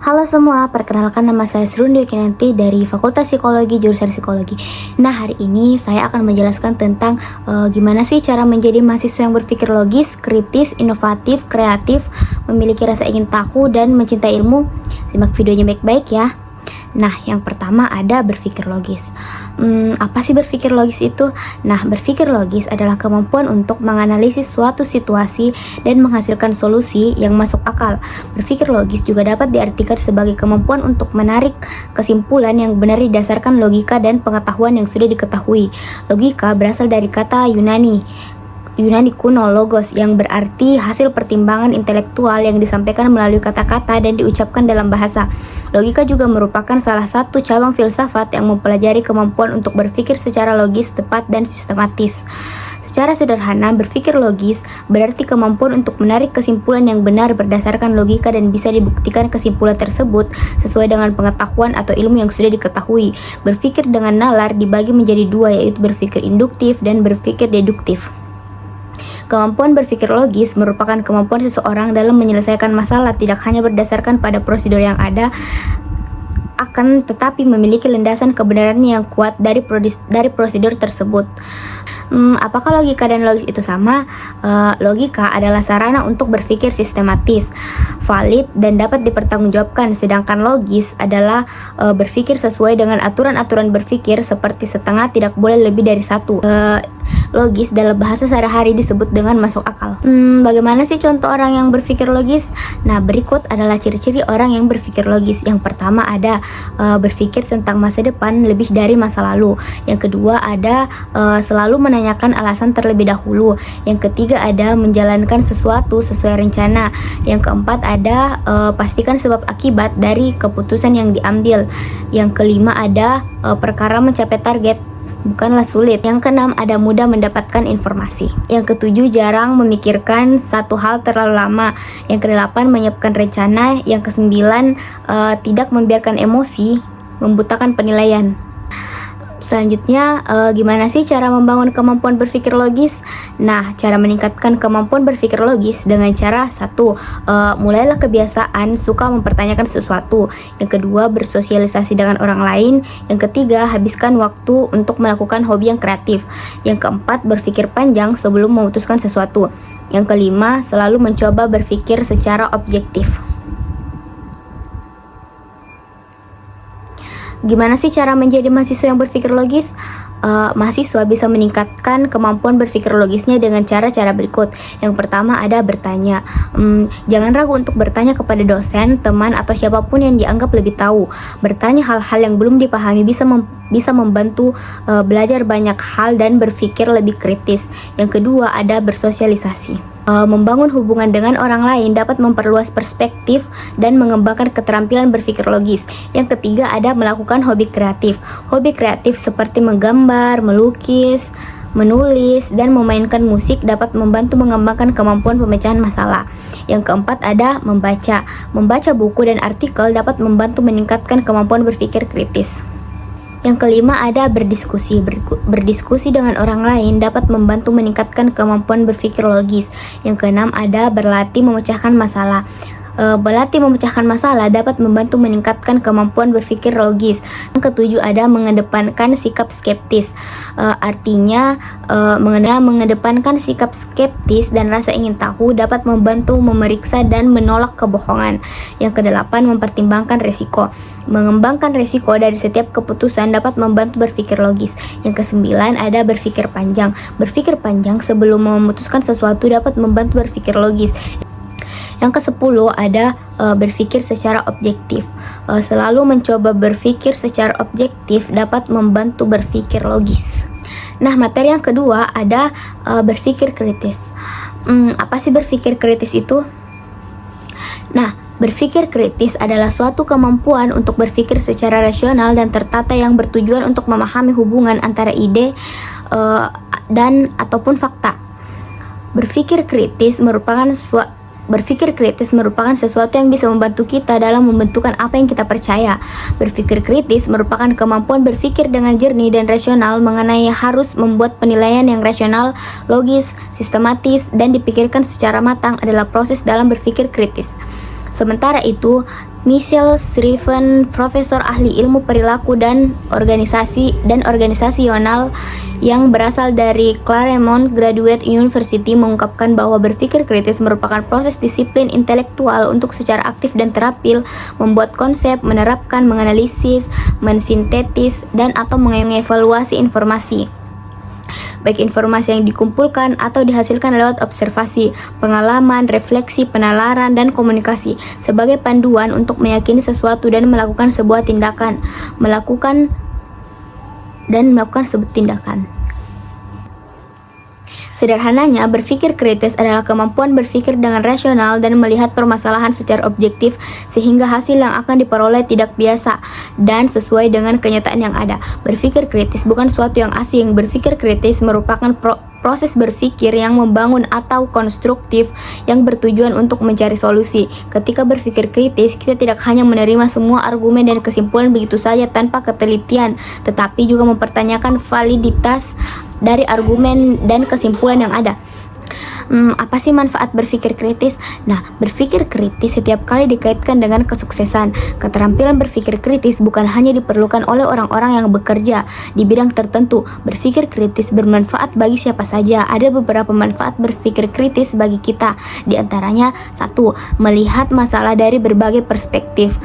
Halo semua, perkenalkan nama saya Srundi Kinanti dari Fakultas Psikologi jurusan Psikologi. Nah, hari ini saya akan menjelaskan tentang gimana sih cara menjadi mahasiswa yang berpikir logis, kritis, inovatif, kreatif, memiliki rasa ingin tahu dan mencintai ilmu. Simak videonya baik-baik ya. Nah, yang pertama ada berpikir logis. Apa sih berpikir logis itu? Nah, berpikir logis adalah kemampuan untuk menganalisis suatu situasi dan menghasilkan solusi yang masuk akal. Berpikir logis juga dapat diartikan sebagai kemampuan untuk menarik kesimpulan yang benar didasarkan logika dan pengetahuan yang sudah diketahui. Logika berasal dari kata Yunani kuno logos yang berarti hasil pertimbangan intelektual yang disampaikan melalui kata-kata dan diucapkan dalam bahasa. Logika juga merupakan salah satu cabang filsafat yang mempelajari kemampuan untuk berpikir secara logis, tepat, dan sistematis. Secara sederhana, berpikir logis berarti kemampuan untuk menarik kesimpulan yang benar berdasarkan logika dan bisa dibuktikan kesimpulan tersebut sesuai dengan pengetahuan atau ilmu yang sudah diketahui. Berpikir dengan nalar dibagi menjadi dua, yaitu berpikir induktif dan berpikir deduktif. Kemampuan berpikir logis merupakan kemampuan seseorang dalam menyelesaikan masalah tidak hanya berdasarkan pada prosedur yang ada, akan tetapi memiliki landasan kebenaran yang kuat dari prosedur tersebut. Apakah logika dan logis itu sama? Logika adalah sarana untuk berpikir sistematis, valid, dan dapat dipertanggungjawabkan, sedangkan logis adalah berpikir sesuai dengan aturan-aturan berpikir seperti setengah tidak boleh lebih dari satu. Logis dalam bahasa sehari-hari disebut dengan masuk akal. Bagaimana sih contoh orang yang berpikir logis? Nah, berikut adalah ciri-ciri orang yang berpikir logis. Yang pertama ada berpikir tentang masa depan lebih dari masa lalu. Yang kedua ada selalu menanyakan alasan terlebih dahulu. Yang ketiga ada menjalankan sesuatu sesuai rencana. Yang keempat ada pastikan sebab akibat dari keputusan yang diambil. Yang kelima ada perkara mencapai target bukanlah sulit. Yang keenam ada mudah mendapatkan informasi. Yang ketujuh jarang memikirkan satu hal terlalu lama. Yang kedelapan menyiapkan rencana. Yang kesembilan tidak membiarkan emosi membutakan penilaian. Selanjutnya, gimana sih cara membangun kemampuan berpikir logis? Nah, cara meningkatkan kemampuan berpikir logis dengan cara satu, mulailah kebiasaan suka mempertanyakan sesuatu. Yang kedua, bersosialisasi dengan orang lain. Yang ketiga, habiskan waktu untuk melakukan hobi yang kreatif. Yang keempat, berpikir panjang sebelum memutuskan sesuatu. Yang kelima, selalu mencoba berpikir secara objektif. Gimana sih cara menjadi mahasiswa yang berpikir logis? Mahasiswa bisa meningkatkan kemampuan berpikir logisnya dengan cara-cara berikut. Yang pertama ada bertanya. Jangan ragu untuk bertanya kepada dosen, teman, atau siapapun yang dianggap lebih tahu. Bertanya hal-hal yang belum dipahami bisa membantu belajar banyak hal dan berpikir lebih kritis. Yang kedua ada bersosialisasi. Membangun hubungan dengan orang lain dapat memperluas perspektif dan mengembangkan keterampilan berpikir logis. Yang ketiga ada melakukan hobi kreatif. Hobi kreatif seperti menggambar, melukis, menulis, dan memainkan musik dapat membantu mengembangkan kemampuan pemecahan masalah. Yang keempat ada membaca. Membaca buku dan artikel dapat membantu meningkatkan kemampuan berpikir kritis. Yang kelima ada berdiskusi. Berdiskusi dengan orang lain dapat membantu meningkatkan kemampuan berpikir logis. Yang keenam ada berlatih memecahkan masalah. Berlatih memecahkan masalah dapat membantu meningkatkan kemampuan berpikir logis. Yang ketujuh ada mengedepankan sikap skeptis. Artinya mengedepankan sikap skeptis dan rasa ingin tahu dapat membantu memeriksa dan menolak kebohongan. Yang kedelapan mempertimbangkan risiko. Mengembangkan risiko dari setiap keputusan dapat membantu berpikir logis. Yang kesembilan ada berpikir panjang. Berpikir panjang sebelum memutuskan sesuatu dapat membantu berpikir logis. Yang ke-10 ada berpikir secara objektif. Selalu mencoba berpikir secara objektif dapat membantu berpikir logis. Nah, materi yang kedua ada berpikir kritis. Apa sih berpikir kritis itu? Nah, berpikir kritis adalah suatu kemampuan untuk berpikir secara rasional dan tertata yang bertujuan untuk memahami hubungan antara ide dan ataupun fakta. Berpikir kritis merupakan sesuatu yang bisa membantu kita dalam membentukkan apa yang kita percaya. Berpikir kritis merupakan kemampuan berpikir dengan jernih dan rasional mengenai harus membuat penilaian yang rasional, logis, sistematis, dan dipikirkan secara matang adalah proses dalam berpikir kritis. Sementara itu, Michelle Shriven, profesor ahli ilmu perilaku dan organisasional yang berasal dari Claremont Graduate University, mengungkapkan bahwa berpikir kritis merupakan proses disiplin intelektual untuk secara aktif dan terampil membuat konsep, menerapkan, menganalisis, mensintetis, dan atau mengevaluasi informasi, baik informasi yang dikumpulkan atau dihasilkan lewat observasi, pengalaman, refleksi, penalaran, dan komunikasi, sebagai panduan untuk meyakini sesuatu dan melakukan sebuah tindakan, melakukan sebuah tindakan. Sederhananya, berpikir kritis adalah kemampuan berpikir dengan rasional dan melihat permasalahan secara objektif sehingga hasil yang akan diperoleh tidak biasa dan sesuai dengan kenyataan yang ada. Berpikir kritis bukan suatu yang asing. Berpikir kritis merupakan proses berpikir yang membangun atau konstruktif yang bertujuan untuk mencari solusi. Ketika berpikir kritis, kita tidak hanya menerima semua argumen dan kesimpulan begitu saja tanpa ketelitian, tetapi juga mempertanyakan validitas dari argumen dan kesimpulan yang ada. Apa sih manfaat berpikir kritis? Nah, berpikir kritis setiap kali dikaitkan dengan kesuksesan. Keterampilan berpikir kritis bukan hanya diperlukan oleh orang-orang yang bekerja di bidang tertentu. Berpikir kritis bermanfaat bagi siapa saja. Ada beberapa manfaat berpikir kritis bagi kita. Di antaranya, 1. Melihat masalah dari berbagai perspektif.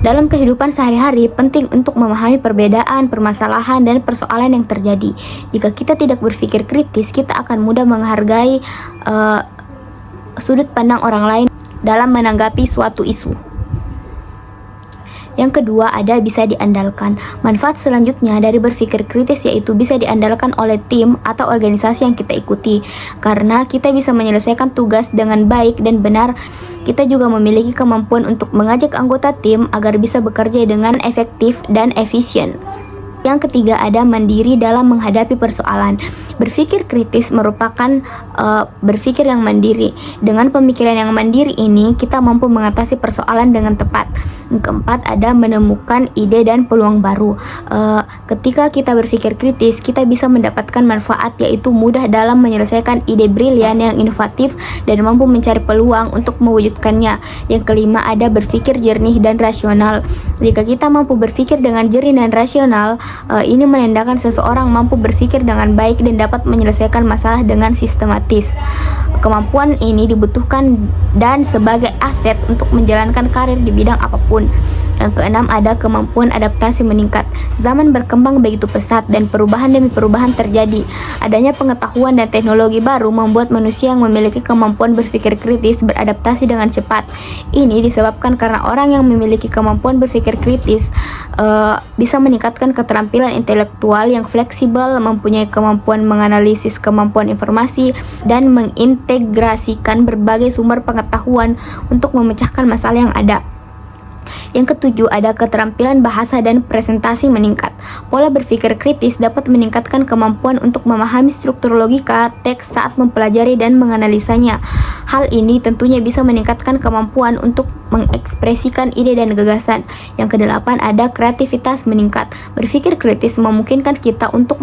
Dalam kehidupan sehari-hari, penting untuk memahami perbedaan, permasalahan, dan persoalan yang terjadi. Jika kita tidak berpikir kritis, kita akan mudah menghargai sudut pandang orang lain dalam menanggapi suatu isu. Yang kedua, ada bisa diandalkan. Manfaat selanjutnya dari berpikir kritis yaitu bisa diandalkan oleh tim atau organisasi yang kita ikuti. Karena kita bisa menyelesaikan tugas dengan baik dan benar, kita juga memiliki kemampuan untuk mengajak anggota tim agar bisa bekerja dengan efektif dan efisien. Yang ketiga, ada mandiri dalam menghadapi persoalan. Berpikir kritis merupakan berpikir yang mandiri. Dengan pemikiran yang mandiri ini, kita mampu mengatasi persoalan dengan tepat. Yang keempat, ada menemukan ide dan peluang baru. Ketika kita berpikir kritis, kita bisa mendapatkan manfaat, yaitu mudah dalam menyelesaikan ide brilian yang inovatif dan mampu mencari peluang untuk mewujudkannya. Yang kelima, ada berpikir jernih dan rasional. Jika kita mampu berpikir dengan jernih dan rasional, ini menandakan seseorang mampu berpikir dengan baik dan dapat menyelesaikan masalah dengan sistematis. Kemampuan ini dibutuhkan dan sebagai aset untuk menjalankan karir di bidang apapun. Yang keenam, ada kemampuan adaptasi meningkat. Zaman berkembang begitu pesat dan perubahan demi perubahan terjadi. Adanya pengetahuan dan teknologi baru membuat manusia yang memiliki kemampuan berpikir kritis beradaptasi dengan cepat. Ini disebabkan karena orang yang memiliki kemampuan berpikir kritis bisa meningkatkan keterampilan intelektual yang fleksibel, mempunyai kemampuan menganalisis kemampuan informasi, dan mengintegrasikan berbagai sumber pengetahuan untuk memecahkan masalah yang ada. Yang ketujuh, ada keterampilan bahasa dan presentasi meningkat. Pola berpikir kritis dapat meningkatkan kemampuan untuk memahami struktur logika teks saat mempelajari dan menganalisanya. Hal ini tentunya bisa meningkatkan kemampuan untuk mengekspresikan ide dan gagasan. Yang kedelapan, ada kreativitas meningkat. Berpikir kritis memungkinkan kita untuk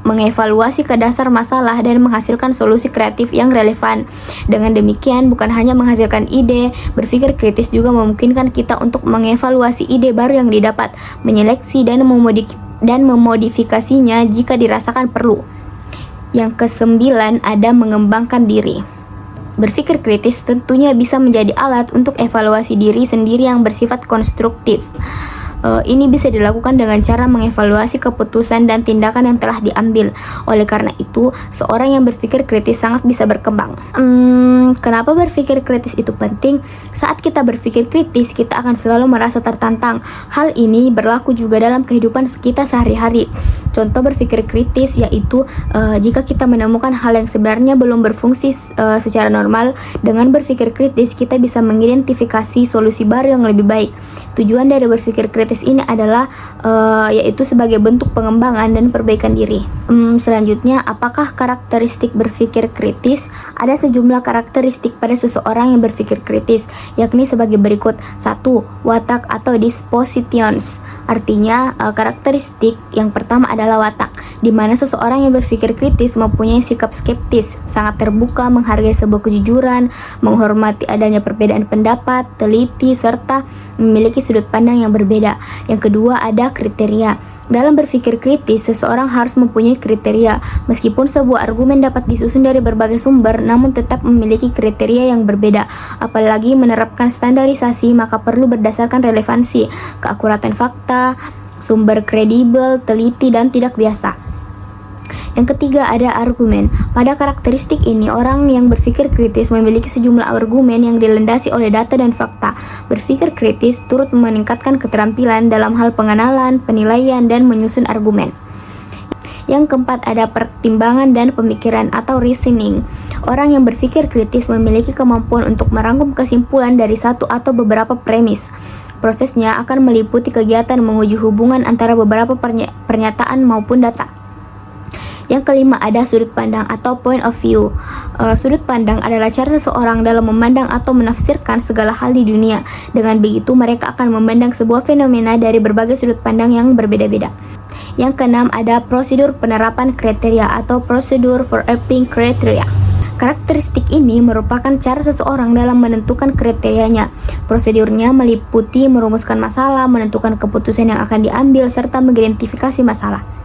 mengevaluasi ke dasar masalah dan menghasilkan solusi kreatif yang relevan. Dengan demikian, bukan hanya menghasilkan ide, berpikir kritis juga memungkinkan kita untuk mengevaluasi ide baru yang didapat, menyeleksi dan memodifikasinya jika dirasakan perlu. Yang kesembilan, ada mengembangkan diri. Berpikir kritis tentunya bisa menjadi alat untuk evaluasi diri sendiri yang bersifat konstruktif. Ini bisa dilakukan dengan cara mengevaluasi keputusan dan tindakan yang telah diambil. Oleh karena itu, seorang yang berpikir kritis sangat bisa berkembang. Kenapa berpikir kritis itu penting? Saat kita berpikir kritis, kita akan selalu merasa tertantang. Hal ini berlaku juga dalam kehidupan kita sehari-hari. Contoh berpikir kritis yaitu jika kita menemukan hal yang sebenarnya belum berfungsi secara normal, dengan berpikir kritis kita bisa mengidentifikasi solusi baru yang lebih baik. Tujuan dari berpikir kritis ini adalah yaitu sebagai bentuk pengembangan dan perbaikan diri. Selanjutnya, apakah karakteristik berpikir kritis? Ada sejumlah karakteristik pada seseorang yang berpikir kritis, yakni sebagai berikut. 1. Watak atau dispositions. Artinya, karakteristik yang pertama adalah watak, di mana seseorang yang berpikir kritis mempunyai sikap skeptis, sangat terbuka, menghargai sebuah kejujuran, menghormati adanya perbedaan pendapat, teliti, serta memiliki sudut pandang yang berbeda. Yang kedua ada kriteria. Dalam berpikir kritis, seseorang harus mempunyai kriteria. Meskipun sebuah argumen dapat disusun dari berbagai sumber, namun tetap memiliki kriteria yang berbeda. Apalagi menerapkan standarisasi, maka perlu berdasarkan relevansi, keakuratan fakta, sumber kredibel, teliti, dan tidak biasa. Yang ketiga ada argumen. Pada karakteristik ini, orang yang berpikir kritis memiliki sejumlah argumen yang dilandasi oleh data dan fakta. Berpikir kritis turut meningkatkan keterampilan dalam hal pengenalan, penilaian, dan menyusun argumen. Yang keempat ada pertimbangan dan pemikiran atau reasoning. Orang yang berpikir kritis memiliki kemampuan untuk merangkum kesimpulan dari satu atau beberapa premis. Prosesnya akan meliputi kegiatan menguji hubungan antara beberapa pernyataan maupun data. Yang kelima ada sudut pandang atau point of view. Sudut pandang adalah cara seseorang dalam memandang atau menafsirkan segala hal di dunia. Dengan begitu mereka akan memandang sebuah fenomena dari berbagai sudut pandang yang berbeda-beda. Yang keenam ada prosedur penerapan kriteria atau prosedur for applying criteria. Karakteristik ini merupakan cara seseorang dalam menentukan kriterianya. Prosedurnya meliputi merumuskan masalah, menentukan keputusan yang akan diambil, serta mengidentifikasi masalah.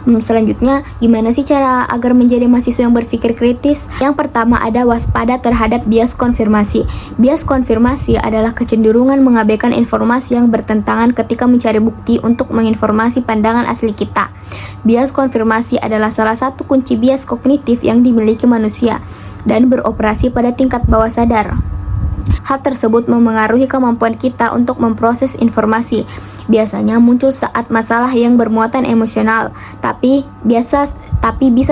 Selanjutnya, gimana sih cara agar menjadi mahasiswa yang berpikir kritis? Yang pertama ada waspada terhadap bias konfirmasi. Bias konfirmasi adalah kecenderungan mengabaikan informasi yang bertentangan ketika mencari bukti untuk menginformasi pandangan asli kita. Bias konfirmasi adalah salah satu kunci bias kognitif yang dimiliki manusia dan beroperasi pada tingkat bawah sadar. Hal tersebut memengaruhi kemampuan kita untuk memproses informasi. Biasanya muncul saat masalah yang bermuatan emosional, tapi bisa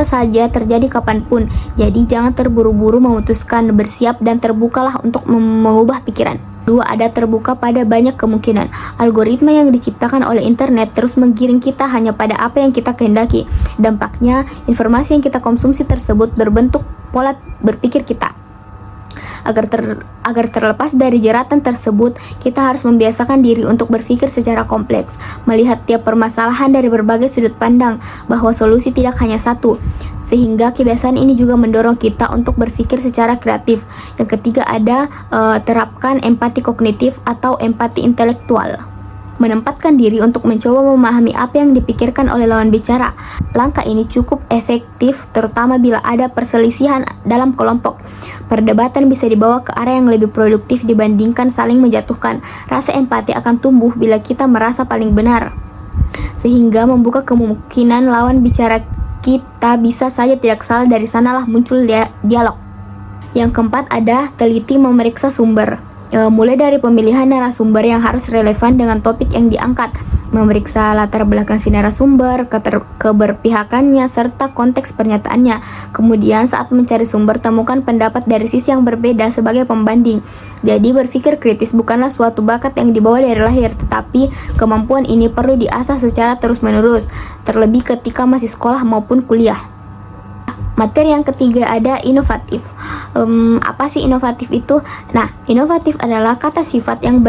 saja terjadi kapanpun. Jadi jangan terburu-buru memutuskan, bersiap dan terbukalah untuk mengubah pikiran. Dua, ada terbuka pada banyak kemungkinan. Algoritma yang diciptakan oleh internet terus menggiring kita hanya pada apa yang kita kehendaki. Dampaknya, informasi yang kita konsumsi tersebut berbentuk pola berpikir kita. Agar terlepas dari jeratan tersebut, kita harus membiasakan diri untuk berpikir secara kompleks, melihat tiap permasalahan dari berbagai sudut pandang, bahwa solusi tidak hanya satu. Sehingga kebiasaan ini juga mendorong kita untuk berpikir secara kreatif. Yang ketiga ada terapkan empati kognitif atau empati intelektual. Menempatkan diri untuk mencoba memahami apa yang dipikirkan oleh lawan bicara. Langkah ini cukup efektif terutama bila ada perselisihan dalam kelompok. Perdebatan bisa dibawa ke arah yang lebih produktif dibandingkan saling menjatuhkan. Rasa empati akan tumbuh bila kita merasa paling benar, sehingga membuka kemungkinan lawan bicara kita bisa saja tidak salah. Dari sanalah muncul dialog. Yang keempat ada teliti memeriksa sumber. Mulai dari pemilihan narasumber yang harus relevan dengan topik yang diangkat, memeriksa latar belakang si narasumber, keberpihakannya, serta konteks pernyataannya. Kemudian saat mencari sumber, temukan pendapat dari sisi yang berbeda sebagai pembanding. Jadi berpikir kritis bukanlah suatu bakat yang dibawa dari lahir, tetapi kemampuan ini perlu diasah secara terus-menerus, terlebih ketika masih sekolah maupun kuliah. Materi yang ketiga ada inovatif. Apa sih inovatif itu? Nah, inovatif adalah kata sifat yang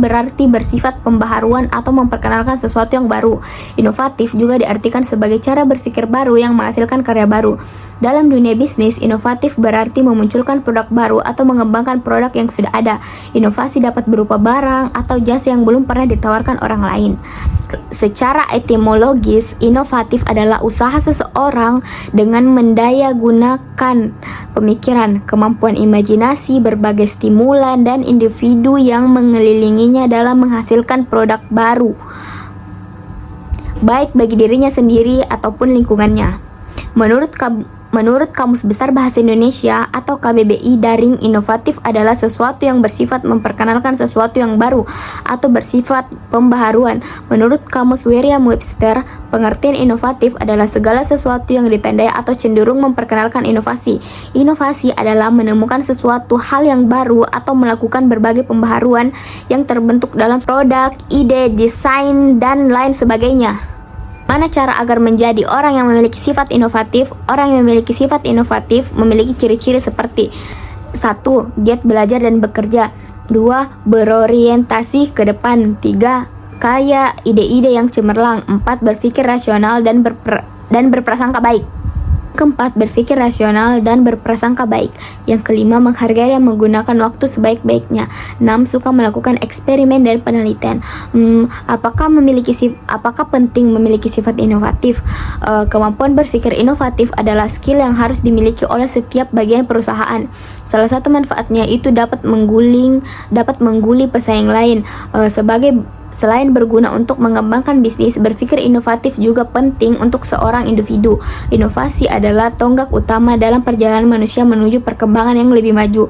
berarti bersifat pembaharuan atau memperkenalkan sesuatu yang baru. Inovatif juga diartikan sebagai cara berpikir baru yang menghasilkan karya baru. Dalam dunia bisnis, inovatif berarti memunculkan produk baru atau mengembangkan produk yang sudah ada. Inovasi dapat berupa barang atau jasa yang belum pernah ditawarkan orang lain. Secara etimologis, inovatif adalah usaha seseorang dengan mendaya gunakan pemikiran, kemampuan imajinasi, berbagai stimulan, dan individu yang mengelilinginya dalam menghasilkan produk baru, baik bagi dirinya sendiri ataupun lingkungannya. Menurut Kamus Besar Bahasa Indonesia atau KBBI Daring, inovatif adalah sesuatu yang bersifat memperkenalkan sesuatu yang baru atau bersifat pembaharuan. Menurut Kamus Merriam-Webster, pengertian inovatif adalah segala sesuatu yang ditandai atau cenderung memperkenalkan inovasi. Inovasi adalah menemukan sesuatu hal yang baru atau melakukan berbagai pembaharuan yang terbentuk dalam produk, ide, desain, dan lain sebagainya. Mana cara agar menjadi orang yang memiliki sifat inovatif? Orang yang memiliki sifat inovatif memiliki ciri-ciri seperti 1. Giat belajar dan bekerja. 2. Berorientasi ke depan. 3. Kaya ide-ide yang cemerlang. 4. Berpikir rasional dan berprasangka baik. Keempat, berpikir rasional dan berprasangka baik. Yang kelima, menghargai dan menggunakan waktu sebaik-baiknya. 6. Suka melakukan eksperimen dan penelitian. Apakah penting memiliki sifat inovatif? Kemampuan berpikir inovatif adalah skill yang harus dimiliki oleh setiap bagian perusahaan. Salah satu manfaatnya itu dapat mengguli pesaing lain. Selain berguna untuk mengembangkan bisnis, berpikir inovatif juga penting untuk seorang individu. Inovasi adalah tonggak utama dalam perjalanan manusia menuju perkembangan yang lebih maju.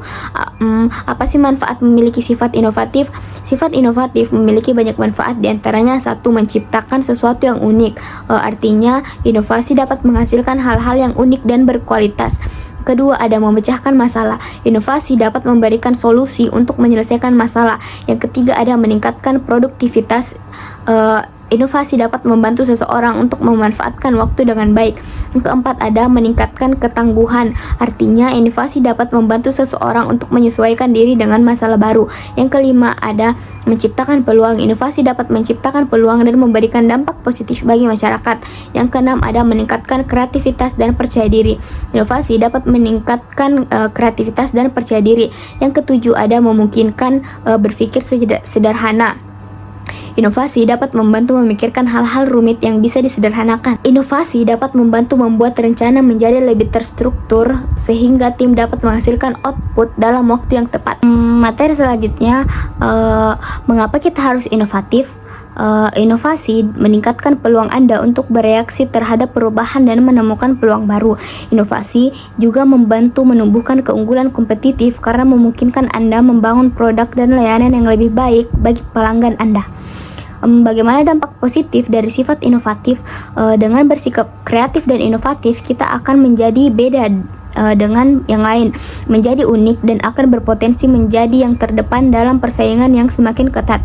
Apa sih manfaat memiliki sifat inovatif? Sifat inovatif memiliki banyak manfaat, diantaranya 1. Menciptakan sesuatu yang unik. Artinya, inovasi dapat menghasilkan hal-hal yang unik dan berkualitas. Kedua, ada memecahkan masalah. Inovasi dapat memberikan solusi untuk menyelesaikan masalah. Yang ketiga, ada meningkatkan produktivitas. Inovasi dapat membantu seseorang untuk memanfaatkan waktu dengan baik. Yang keempat, ada meningkatkan ketangguhan. Artinya, inovasi dapat membantu seseorang untuk menyesuaikan diri dengan masalah baru. Yang kelima, ada menciptakan peluang. Inovasi dapat menciptakan peluang dan memberikan dampak positif bagi masyarakat. Yang keenam, ada meningkatkan kreativitas dan percaya diri. Inovasi dapat meningkatkan kreativitas dan percaya diri. Yang ketujuh, ada memungkinkan berpikir sederhana. Inovasi dapat membantu memikirkan hal-hal rumit yang bisa disederhanakan. Inovasi dapat membantu membuat rencana menjadi lebih terstruktur sehingga tim dapat menghasilkan output dalam waktu yang tepat. Materi selanjutnya, mengapa kita harus inovatif? Inovasi meningkatkan peluang Anda untuk bereaksi terhadap perubahan dan menemukan peluang baru. Inovasi juga membantu menumbuhkan keunggulan kompetitif karena memungkinkan Anda membangun produk dan layanan yang lebih baik bagi pelanggan Anda. Bagaimana dampak positif dari sifat inovatif? Dengan bersikap kreatif dan inovatif, kita akan menjadi beda dengan yang lain, menjadi unik dan akan berpotensi menjadi yang terdepan dalam persaingan yang semakin ketat.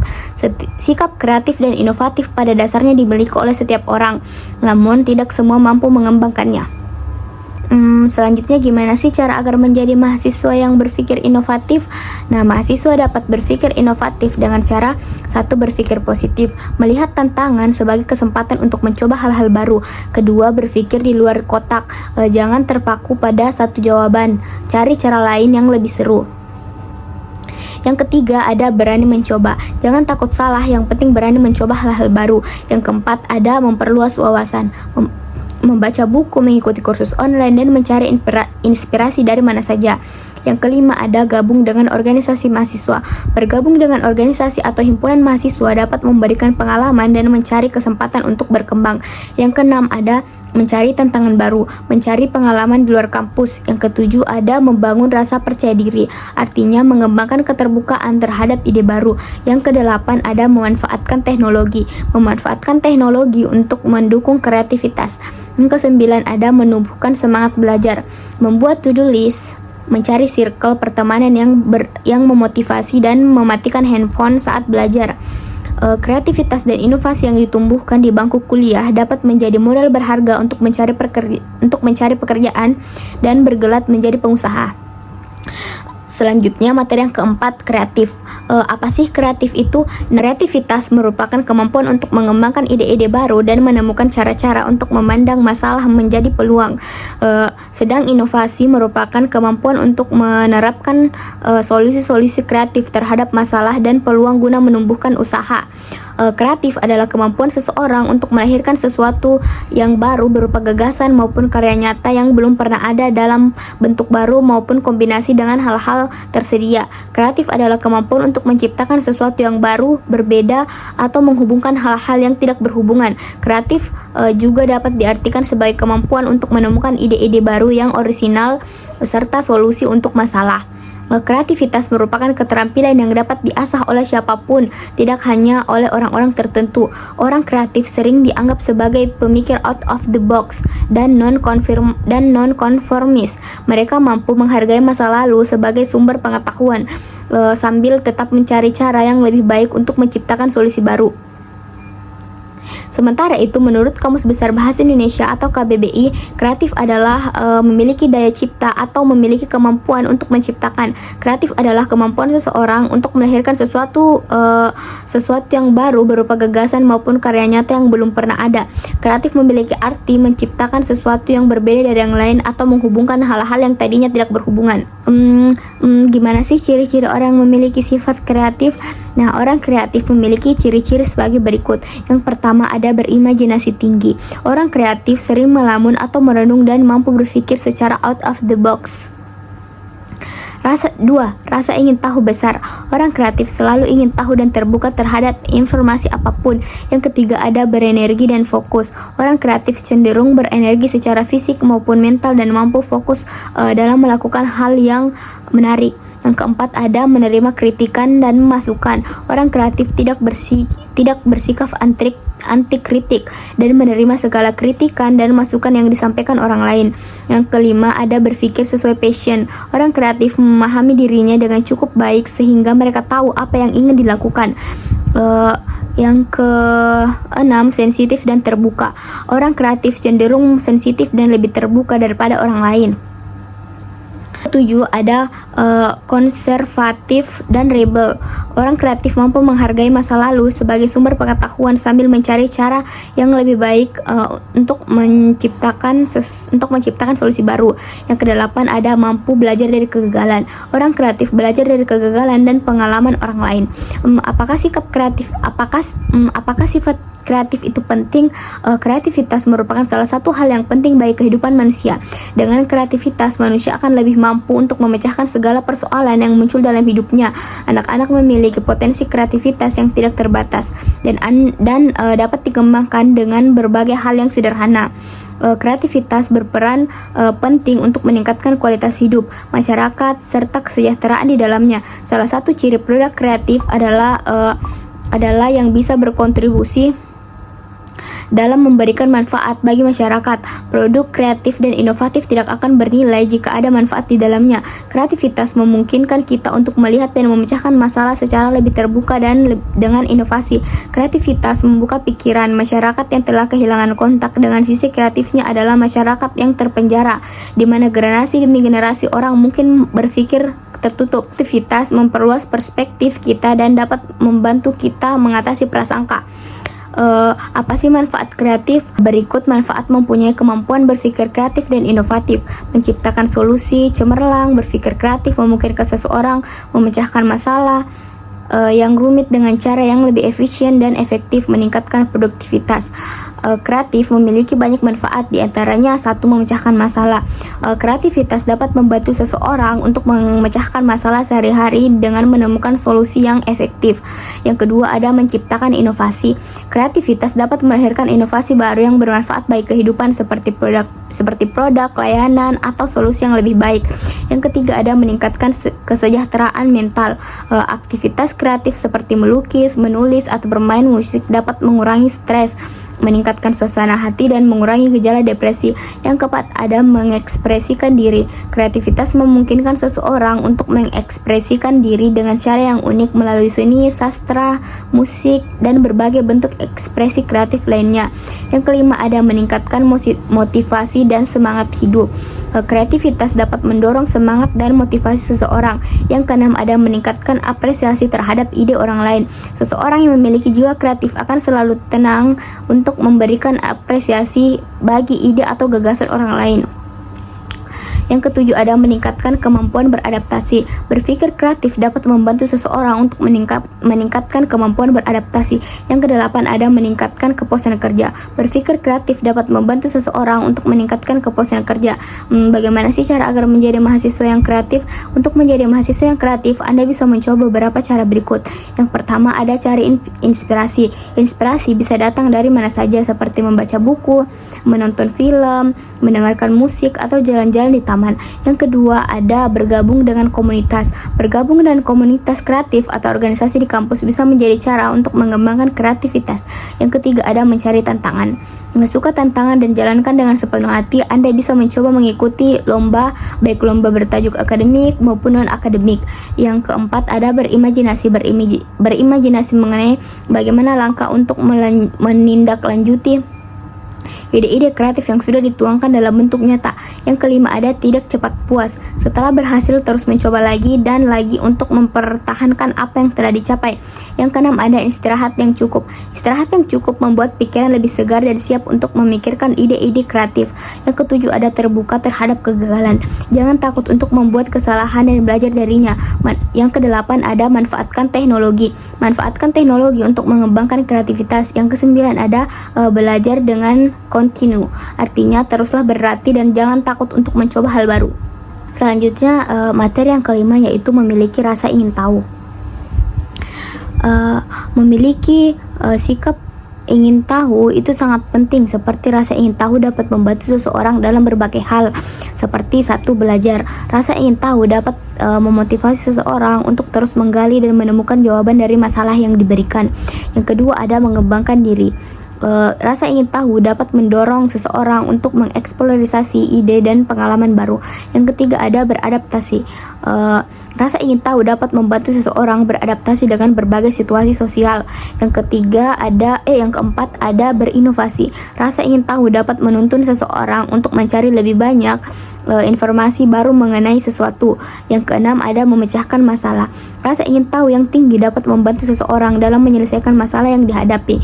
Sikap kreatif dan inovatif pada dasarnya dimiliki oleh setiap orang, namun tidak semua mampu mengembangkannya. Selanjutnya, gimana sih cara agar menjadi mahasiswa yang berpikir inovatif? Nah, mahasiswa dapat berpikir inovatif dengan cara 1. Berpikir positif, melihat tantangan sebagai kesempatan untuk mencoba hal-hal baru. Kedua, berpikir di luar kotak, jangan terpaku pada satu jawaban, cari cara lain yang lebih seru. Yang ketiga, ada berani mencoba. Jangan takut salah, yang penting berani mencoba hal-hal baru. Yang keempat, ada memperluas wawasan. Membaca buku, mengikuti kursus online, dan mencari inspirasi dari mana saja. Yang kelima, ada gabung dengan organisasi mahasiswa. Bergabung dengan organisasi atau himpunan mahasiswa dapat memberikan pengalaman dan mencari kesempatan untuk berkembang. Yang keenam, ada mencari tantangan baru, mencari pengalaman di luar kampus. Yang ketujuh, ada membangun rasa percaya diri, artinya mengembangkan keterbukaan terhadap ide baru. Yang kedelapan, ada memanfaatkan teknologi untuk mendukung kreativitas. Yang kesembilan, ada menumbuhkan semangat belajar, membuat to-do list, mencari circle pertemanan yang memotivasi, dan mematikan handphone saat belajar. Kreativitas dan inovasi yang ditumbuhkan di bangku kuliah dapat menjadi modal berharga untuk mencari pekerjaan dan bergelat menjadi pengusaha. Selanjutnya, materi yang keempat, kreatif. Apa sih kreatif itu? Kreativitas merupakan kemampuan untuk mengembangkan ide-ide baru dan menemukan cara-cara untuk memandang masalah menjadi peluang. Sedang inovasi merupakan kemampuan untuk menerapkan solusi-solusi kreatif terhadap masalah dan peluang guna menumbuhkan usaha. Kreatif adalah kemampuan seseorang untuk melahirkan sesuatu yang baru berupa gagasan maupun karya nyata yang belum pernah ada dalam bentuk baru maupun kombinasi dengan hal-hal tersedia. Kreatif adalah kemampuan untuk menciptakan sesuatu yang baru, berbeda, atau menghubungkan hal-hal yang tidak berhubungan. Kreatif juga dapat diartikan sebagai kemampuan untuk menemukan ide-ide baru yang orisinal serta solusi untuk masalah. Kreativitas merupakan keterampilan yang dapat diasah oleh siapapun, tidak hanya oleh orang-orang tertentu. Orang kreatif sering dianggap sebagai pemikir out of the box dan non-konformis. Mereka mampu menghargai masa lalu sebagai sumber pengetahuan, sambil tetap mencari cara yang lebih baik untuk menciptakan solusi baru. Sementara itu, menurut Kamus Besar Bahasa Indonesia atau KBBI, kreatif adalah memiliki daya cipta atau memiliki kemampuan untuk menciptakan. Kreatif adalah kemampuan seseorang untuk melahirkan sesuatu yang baru berupa gagasan maupun karya nyata yang belum pernah ada. Kreatif memiliki arti menciptakan sesuatu yang berbeda dari yang lain atau menghubungkan hal-hal yang tadinya tidak berhubungan. Gimana sih ciri-ciri orang yang memiliki sifat kreatif? Nah, orang kreatif memiliki ciri-ciri sebagai berikut. Yang pertama, ada berimajinasi tinggi. Orang kreatif sering melamun atau merenung dan mampu berpikir secara out of the box. Rasa ingin tahu besar. Orang kreatif selalu ingin tahu dan terbuka terhadap informasi apapun. Yang ketiga, ada berenergi dan fokus. Orang kreatif cenderung berenergi secara fisik maupun mental dan mampu fokus dalam melakukan hal yang menarik. Yang keempat, ada menerima kritikan dan masukan. Orang kreatif tidak bersikap anti kritik dan menerima segala kritikan dan masukan yang disampaikan orang lain. Yang kelima, ada berpikir sesuai passion. Orang kreatif memahami dirinya dengan cukup baik sehingga mereka tahu apa yang ingin dilakukan. Yang keenam, sensitif dan terbuka. Orang kreatif cenderung sensitif dan lebih terbuka daripada orang lain. 7, ada konservatif dan rebel. Orang kreatif mampu menghargai masa lalu sebagai sumber pengetahuan sambil mencari cara yang lebih baik untuk menciptakan solusi baru. Yang kedelapan, ada mampu belajar dari kegagalan. Orang kreatif belajar dari kegagalan dan pengalaman orang lain. Apakah sifat kreatif itu penting? Kreativitas merupakan salah satu hal yang penting bagi kehidupan manusia. Dengan kreativitas, manusia akan lebih mampu untuk memecahkan segala persoalan yang muncul dalam hidupnya. Anak-anak memiliki potensi kreativitas yang tidak terbatas dan dapat dikembangkan dengan berbagai hal yang sederhana. Kreativitas berperan penting untuk meningkatkan kualitas hidup masyarakat serta kesejahteraan di dalamnya. Salah satu ciri produk kreatif adalah yang bisa berkontribusi dalam memberikan manfaat bagi masyarakat. Produk kreatif dan inovatif tidak akan bernilai jika ada manfaat di dalamnya. Kreativitas memungkinkan kita untuk melihat dan memecahkan masalah secara lebih terbuka dan dengan inovasi. Kreativitas membuka pikiran. Masyarakat yang telah kehilangan kontak dengan sisi kreatifnya adalah masyarakat yang terpenjara, di mana generasi demi generasi orang mungkin berpikir tertutup. Kreativitas memperluas perspektif kita dan dapat membantu kita mengatasi prasangka. Apa sih manfaat kreatif? Berikut manfaat mempunyai kemampuan berpikir kreatif dan inovatif. Menciptakan solusi cemerlang. Berpikir kreatif memungkinkan seseorang memecahkan masalah yang rumit dengan cara yang lebih efisien dan efektif, meningkatkan produktivitas. Kreatif memiliki banyak manfaat, diantaranya 1, memecahkan masalah. Kreativitas dapat membantu seseorang untuk memecahkan masalah sehari-hari dengan menemukan solusi yang efektif. Yang kedua, ada menciptakan inovasi. Kreativitas dapat melahirkan inovasi baru yang bermanfaat bagi kehidupan seperti produk, layanan, atau solusi yang lebih baik. Yang ketiga, ada meningkatkan kesejahteraan mental. Aktivitas kreatif seperti melukis, menulis, atau bermain musik dapat mengurangi stres, meningkatkan suasana hati dan mengurangi gejala depresi. Yang keempat, ada mengekspresikan diri. Kreativitas memungkinkan seseorang untuk mengekspresikan diri dengan cara yang unik melalui seni, sastra, musik, dan berbagai bentuk ekspresi kreatif lainnya. Yang kelima, ada meningkatkan motivasi dan semangat hidup. Kreativitas dapat mendorong semangat dan motivasi seseorang. Yang keenam, ada meningkatkan apresiasi terhadap ide orang lain. Seseorang yang memiliki jiwa kreatif akan selalu tenang untuk memberikan apresiasi bagi ide atau gagasan orang lain. Yang ketujuh, ada meningkatkan kemampuan beradaptasi. Berpikir kreatif dapat membantu seseorang untuk meningkatkan kemampuan beradaptasi. Yang kedelapan, ada meningkatkan kepuasan kerja. Berpikir kreatif dapat membantu seseorang untuk meningkatkan kepuasan kerja. Bagaimana sih cara agar menjadi mahasiswa yang kreatif? Untuk menjadi mahasiswa yang kreatif, Anda bisa mencoba beberapa cara berikut. Yang pertama, ada cari inspirasi. Inspirasi bisa datang dari mana saja, seperti membaca buku, menonton film, mendengarkan musik, atau jalan-jalan di taman. kebersamaan. Yang kedua ada bergabung dengan komunitas. Bergabung dengan komunitas kreatif atau organisasi di kampus bisa menjadi cara untuk mengembangkan kreativitas. Yang ketiga ada mencari tantangan. Nggak suka tantangan dan jalankan dengan sepenuh hati, Anda bisa mencoba mengikuti lomba, baik lomba bertajuk akademik maupun non-akademik. Yang keempat ada berimajinasi. Berimajinasi mengenai bagaimana langkah untuk menindaklanjuti ide-ide kreatif yang sudah dituangkan dalam bentuk nyata. Yang kelima ada tidak cepat puas. Setelah berhasil terus mencoba lagi dan lagi untuk mempertahankan apa yang telah dicapai. Yang keenam ada istirahat yang cukup. Istirahat yang cukup membuat pikiran lebih segar dan siap untuk memikirkan ide-ide kreatif. Yang ketujuh ada terbuka terhadap kegagalan. Jangan takut untuk membuat kesalahan dan belajar darinya. Yang kedelapan ada manfaatkan teknologi. Manfaatkan teknologi untuk mengembangkan kreativitas. Yang kesembilan ada belajar dengan continue, artinya teruslah berlatih dan jangan takut untuk mencoba hal baru. Selanjutnya materi yang kelima yaitu memiliki rasa ingin tahu. Memiliki sikap ingin tahu itu sangat penting, seperti rasa ingin tahu dapat membantu seseorang dalam berbagai hal. Seperti satu, belajar. Rasa ingin tahu dapat memotivasi seseorang untuk terus menggali dan menemukan jawaban dari masalah yang diberikan. Yang kedua ada mengembangkan diri. Rasa ingin tahu dapat mendorong seseorang untuk mengeksplorasi ide dan pengalaman baru. Yang ketiga ada beradaptasi. Rasa ingin tahu dapat membantu seseorang beradaptasi dengan berbagai situasi sosial. Yang keempat ada berinovasi. Rasa ingin tahu dapat menuntun seseorang untuk mencari lebih banyak informasi baru mengenai sesuatu. Yang keenam ada memecahkan masalah. Rasa ingin tahu yang tinggi dapat membantu seseorang dalam menyelesaikan masalah yang dihadapi.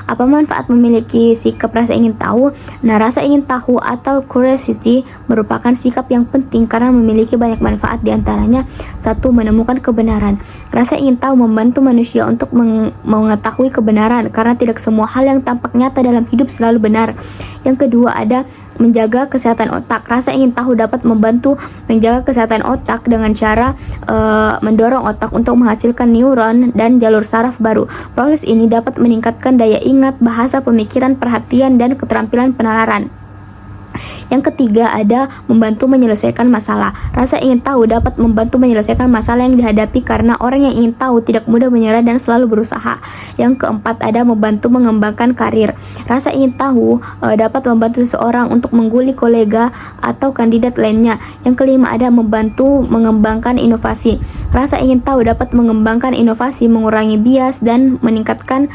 Apa manfaat memiliki sikap rasa ingin tahu? Nah, rasa ingin tahu atau curiosity merupakan sikap yang penting karena memiliki banyak manfaat, diantaranya satu, menemukan kebenaran. Rasa ingin tahu membantu manusia untuk mengetahui kebenaran karena tidak semua hal yang tampak nyata dalam hidup selalu benar. Yang kedua ada menjaga kesehatan otak. Rasa ingin tahu dapat membantu menjaga kesehatan otak dengan cara mendorong otak untuk menghasilkan neuron dan jalur saraf baru. Proses ini dapat meningkatkan daya ingat, bahasa, pemikiran, perhatian, dan keterampilan penalaran. Yang ketiga ada membantu menyelesaikan masalah. Rasa ingin tahu dapat membantu menyelesaikan masalah yang dihadapi karena orang yang ingin tahu tidak mudah menyerah dan selalu berusaha. Yang keempat ada membantu mengembangkan karir. Rasa ingin tahu dapat membantu seseorang untuk mengguli kolega atau kandidat lainnya. Yang kelima ada membantu mengembangkan inovasi. Rasa ingin tahu dapat mengembangkan inovasi, mengurangi bias, dan meningkatkan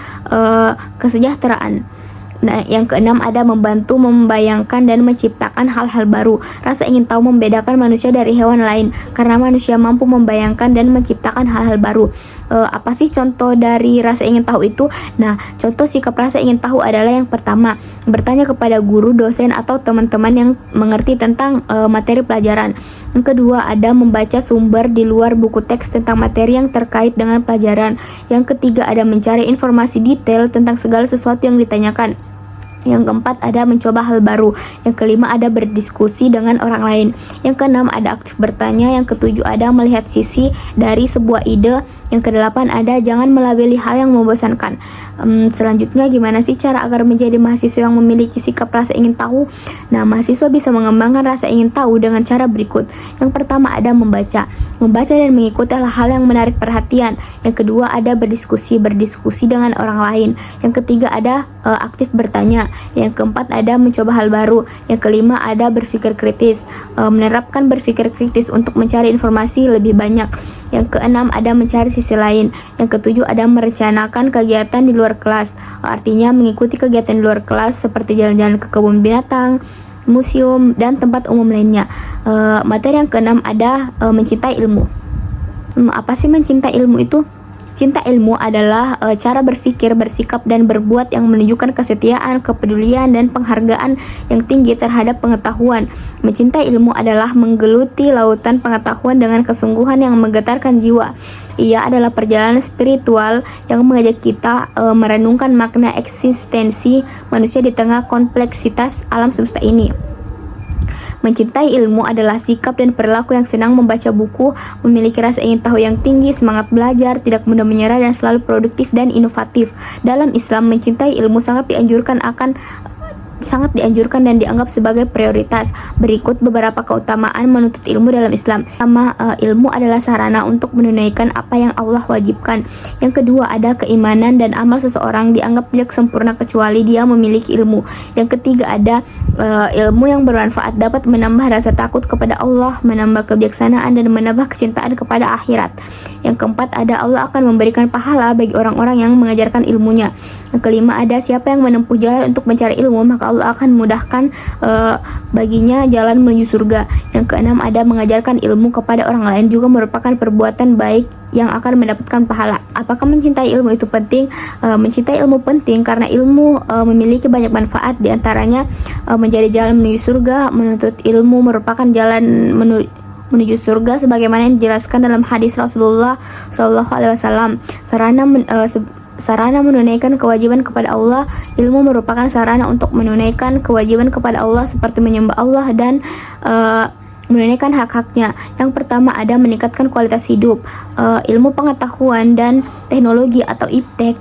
kesejahteraan. Nah, yang keenam ada membantu membayangkan dan menciptakan hal-hal baru. Rasa ingin tahu membedakan manusia dari hewan lain karena manusia mampu membayangkan dan menciptakan hal-hal baru. Apa sih contoh dari rasa ingin tahu itu? Nah, contoh sikap rasa ingin tahu adalah yang pertama, bertanya kepada guru, dosen, atau teman-teman yang mengerti tentang materi pelajaran. Yang kedua ada membaca sumber di luar buku teks tentang materi yang terkait dengan pelajaran. Yang ketiga ada mencari informasi detail tentang segala sesuatu yang ditanyakan. Yang keempat ada mencoba hal baru. Yang kelima ada berdiskusi dengan orang lain. Yang keenam ada aktif bertanya. Yang ketujuh ada melihat sisi dari sebuah ide. Yang kedelapan ada jangan melabeli hal yang membosankan. Selanjutnya gimana sih cara agar menjadi mahasiswa yang memiliki sikap rasa ingin tahu? Nah, mahasiswa bisa mengembangkan rasa ingin tahu dengan cara berikut. Yang pertama ada membaca dan mengikuti hal-hal yang menarik perhatian. Yang kedua ada berdiskusi dengan orang lain. Yang ketiga ada aktif bertanya. Yang keempat ada mencoba hal baru. Yang kelima ada berpikir kritis, menerapkan berpikir kritis untuk mencari informasi lebih banyak. Yang keenam ada mencari sisi lain. Yang ketujuh ada merencanakan kegiatan di luar kelas, artinya mengikuti kegiatan di luar kelas seperti jalan-jalan ke kebun binatang, museum, dan tempat umum lainnya. Materi yang keenam ada mencintai ilmu. Apa sih mencintai ilmu itu? Cinta ilmu adalah cara berpikir, bersikap, dan berbuat yang menunjukkan kesetiaan, kepedulian, dan penghargaan yang tinggi terhadap pengetahuan. Mencintai ilmu adalah menggeluti lautan pengetahuan dengan kesungguhan yang menggetarkan jiwa. Ia adalah perjalanan spiritual yang mengajak kita merenungkan makna eksistensi manusia di tengah kompleksitas alam semesta ini. Mencintai ilmu adalah sikap dan perilaku yang senang membaca buku, memiliki rasa ingin tahu yang tinggi, semangat belajar, tidak mudah menyerah, dan selalu produktif dan inovatif. Dalam Islam, mencintai ilmu sangat dianjurkan sangat dianjurkan dan dianggap sebagai prioritas. Berikut beberapa keutamaan menuntut ilmu dalam Islam. Pertama, ilmu adalah sarana untuk menunaikan apa yang Allah wajibkan. Yang kedua, ada keimanan dan amal seseorang dianggap tidak sempurna kecuali dia memiliki ilmu. Yang ketiga, ada ilmu yang bermanfaat dapat menambah rasa takut kepada Allah, menambah kebijaksanaan dan menambah kecintaan kepada akhirat. Yang keempat, ada Allah akan memberikan pahala bagi orang-orang yang mengajarkan ilmunya. Yang kelima, ada siapa yang menempuh jalan untuk mencari ilmu, maka Allah akan memudahkan baginya jalan menuju surga. Yang keenam, ada mengajarkan ilmu kepada orang lain juga merupakan perbuatan baik yang akan mendapatkan pahala. Apakah mencintai ilmu itu penting? Mencintai ilmu penting karena ilmu memiliki banyak manfaat, diantaranya menjadi jalan menuju surga. Menuntut ilmu merupakan jalan menuju surga sebagaimana yang dijelaskan dalam hadis Rasulullah SAW. Sarana menunaikan kewajiban kepada Allah. Ilmu merupakan sarana untuk menunaikan kewajiban kepada Allah seperti menyembah Allah dan menunaikan hak-haknya. Yang pertama, ada meningkatkan kualitas hidup. Ilmu pengetahuan dan teknologi atau iptek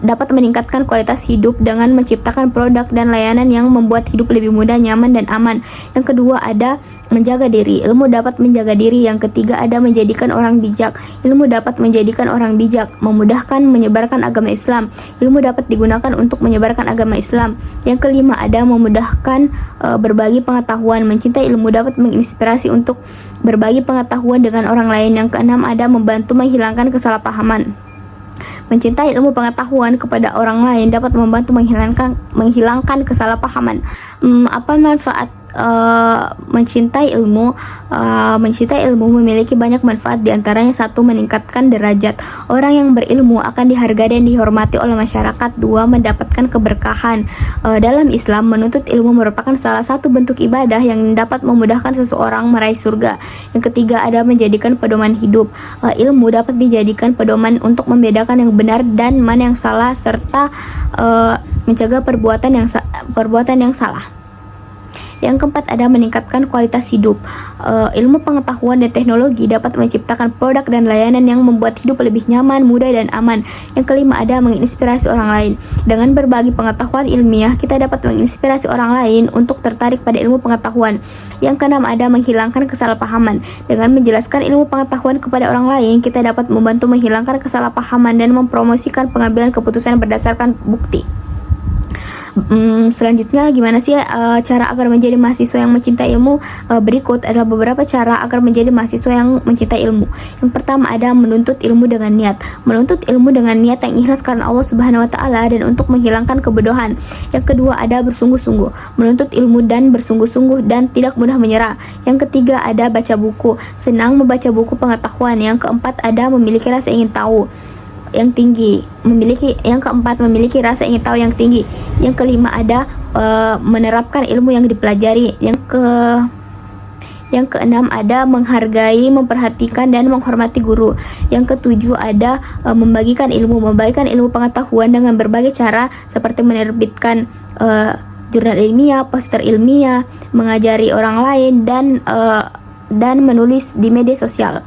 dapat meningkatkan kualitas hidup dengan menciptakan produk dan layanan yang membuat hidup lebih mudah, nyaman, dan aman. Yang kedua, ada menjaga diri. Ilmu dapat menjaga diri. Yang ketiga, ada menjadikan orang bijak. Ilmu dapat menjadikan orang bijak, memudahkan menyebarkan agama Islam. Ilmu dapat digunakan untuk menyebarkan agama Islam. Yang kelima, ada memudahkan berbagi pengetahuan. Mencintai ilmu dapat menginspirasi untuk berbagi pengetahuan dengan orang lain. Yang keenam, ada membantu menghilangkan kesalahpahaman. Mencintai ilmu pengetahuan kepada orang lain dapat membantu menghilangkan kesalahpahaman. Apa manfaat mencintai ilmu? Mencintai ilmu memiliki banyak manfaat, diantaranya satu, meningkatkan derajat. Orang yang berilmu akan dihargai dan dihormati oleh masyarakat. Dua, mendapatkan keberkahan. Dalam Islam, menuntut ilmu merupakan salah satu bentuk ibadah yang dapat memudahkan seseorang meraih surga. Yang ketiga, ada menjadikan pedoman hidup. Ilmu dapat dijadikan pedoman untuk membedakan yang benar dan mana yang salah serta mencegah perbuatan yang salah. Yang keempat, ada meningkatkan kualitas hidup. Ilmu pengetahuan dan teknologi dapat menciptakan produk dan layanan yang membuat hidup lebih nyaman, mudah, dan aman. Yang kelima, ada menginspirasi orang lain. Dengan berbagi pengetahuan ilmiah, kita dapat menginspirasi orang lain untuk tertarik pada ilmu pengetahuan. Yang keenam, ada menghilangkan kesalahpahaman. Dengan menjelaskan ilmu pengetahuan kepada orang lain, kita dapat membantu menghilangkan kesalahpahaman dan mempromosikan pengambilan keputusan berdasarkan bukti. Selanjutnya, gimana sih cara agar menjadi mahasiswa yang mencintai ilmu? Berikut adalah beberapa cara agar menjadi mahasiswa yang mencintai ilmu. Yang pertama, ada menuntut ilmu dengan niat. Menuntut ilmu dengan niat yang ikhlas karena Allah Subhanahu wa Ta'ala dan untuk menghilangkan kebodohan. Yang kedua, ada bersungguh-sungguh. Menuntut ilmu dan bersungguh-sungguh dan tidak mudah menyerah. Yang ketiga, ada baca buku. Senang membaca buku pengetahuan. Yang keempat, ada memiliki rasa ingin tahu yang tinggi. Yang keempat, memiliki rasa ingin tahu yang tinggi. Yang kelima, ada menerapkan ilmu yang dipelajari. Yang keenam, ada menghargai, memperhatikan, dan menghormati guru. Yang ketujuh, ada membagikan ilmu pengetahuan dengan berbagai cara seperti menerbitkan jurnal ilmiah, poster ilmiah, mengajari orang lain, dan menulis di media sosial.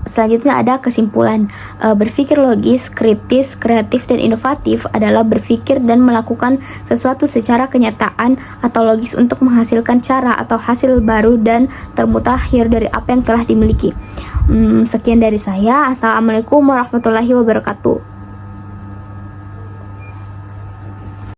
Selanjutnya ada kesimpulan. Berpikir logis, kritis, kreatif, dan inovatif adalah berpikir dan melakukan sesuatu secara kenyataan atau logis untuk menghasilkan cara atau hasil baru dan termutakhir dari apa yang telah dimiliki. Sekian dari saya. Assalamualaikum warahmatullahi wabarakatuh.